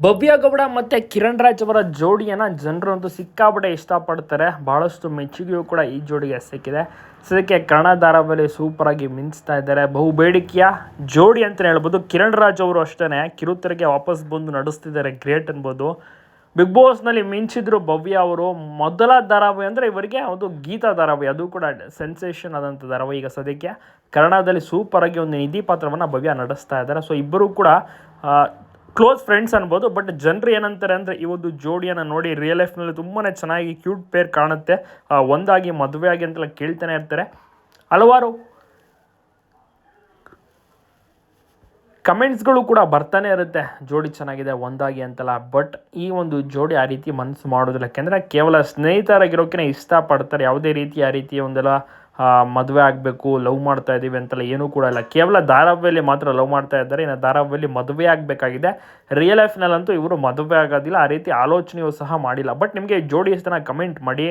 ಭವ್ಯ ಗೌಡ ಮತ್ತು ಕಿರಣ್ ರಾಜ್ ಅವರ ಜೋಡಿಯನ್ನು ಜನರಂತೂ ಸಿಕ್ಕಾಪಟ್ಟೆ ಇಷ್ಟಪಡ್ತಾರೆ. ಭಾಳಷ್ಟು ಮೆಚ್ಚುಗೆಯೂ ಕೂಡ ಈ ಜೋಡಿಗೆ ಸಿಕ್ಕಿದೆ. ಸದ್ಯಕ್ಕೆ ಕನ್ನಡ ಧಾರಾವಾಹಿಯಲ್ಲಿ ಸೂಪರಾಗಿ ಮಿಂಚ್ತಾ ಇದ್ದಾರೆ. ಬಹುಬೇಡಿಕೆಯ ಜೋಡಿ ಅಂತಲೇ ಹೇಳ್ಬೋದು. ಕಿರಣ್ ರಾಜ್ ಅವರು ಅಷ್ಟೇ ಕಿರುತೆರೆಗೆ ವಾಪಸ್ ಬಂದು ನಡೆಸ್ತಿದ್ದಾರೆ, ಗ್ರೇಟ್ ಅನ್ಬೋದು. ಬಿಗ್ ಬಾಸ್ನಲ್ಲಿ ಮಿಂಚಿದ್ರು ಭವ್ಯ ಅವರು. ಮೊದಲ ಧಾರಾವಾಹಿ ಅಂದರೆ ಇವರಿಗೆ ಒಂದು ಗೀತಾ ಧಾರಾವಾಹಿ, ಅದು ಕೂಡ ಸೆನ್ಸೇಷನ್ ಆದಂಥ ಧಾರಾವಾಹಿ. ಈಗ ಸದ್ಯಕ್ಕೆ ಕನ್ನಡದಲ್ಲಿ ಸೂಪರಾಗಿ ಒಂದು ನಿಧಿ ಪಾತ್ರವನ್ನು ಭವ್ಯ ನಡೆಸ್ತಾ ಇದ್ದಾರೆ. ಸೊ ಇಬ್ಬರು ಕೂಡ ಕ್ಲೋಸ್ ಫ್ರೆಂಡ್ಸ್ ಅನ್ಬೋದು. ಬಟ್ ಜನರು ಏನಂತಾರೆ ಅಂದರೆ ಈ ಒಂದು ಜೋಡಿಯನ್ನು ನೋಡಿ ರಿಯಲ್ ಲೈಫ್ನಲ್ಲಿ ತುಂಬಾ ಚೆನ್ನಾಗಿ ಕ್ಯೂಟ್ ಪೇರ್ ಕಾಣುತ್ತೆ, ಒಂದಾಗಿ ಮದುವೆ ಆಗಿ ಅಂತೆಲ್ಲ ಕೇಳ್ತಾನೆ ಇರ್ತಾರೆ. ಹಲವಾರು ಕಮೆಂಟ್ಸ್ಗಳು ಕೂಡ ಬರ್ತಾನೆ ಇರುತ್ತೆ, ಜೋಡಿ ಚೆನ್ನಾಗಿದೆ ಒಂದಾಗಿ ಅಂತೆಲ್ಲ. ಬಟ್ ಈ ಒಂದು ಜೋಡಿ ಆ ರೀತಿ ಮನಸ್ಸು ಮಾಡೋದಿಲ್ಲ. ಯಾಕೆಂದರೆ ಕೇವಲ ಸ್ನೇಹಿತರಾಗಿರೋಕೆ ಇಷ್ಟಪಡ್ತಾರೆ. ಯಾವುದೇ ರೀತಿ ಆ ರೀತಿಯ ಒಂದೆಲ್ಲ ಮದುವೆ ಆಗಬೇಕು, ಲವ್ ಮಾಡ್ತಾ ಇದ್ದೀವಿ ಅಂತೆಲ್ಲ ಏನೂ ಕೂಡ ಇಲ್ಲ. ಕೇವಲ ಧಾರಾವಾಹಿಯಲ್ಲಿ ಮಾತ್ರ ಲವ್ ಮಾಡ್ತಾ ಇದ್ದಾರೆ. ಇನ್ನು ಧಾರಾವಾಹಿಯಲ್ಲಿ ಮದುವೆ ಆಗಬೇಕಾಗಿದೆ. ರಿಯಲ್ ಲೈಫ್ನಲ್ಲಂತೂ ಇವರು ಮದುವೆ ಆಗೋದಿಲ್ಲ, ಆ ರೀತಿ ಆಲೋಚನೆಯೂ ಸಹ ಮಾಡಿಲ್ಲ. ಬಟ್ ನಿಮಗೆ ಜೋಡಿ ಎಷ್ಟು ಜನ ಕಮೆಂಟ್ ಮಾಡಿ.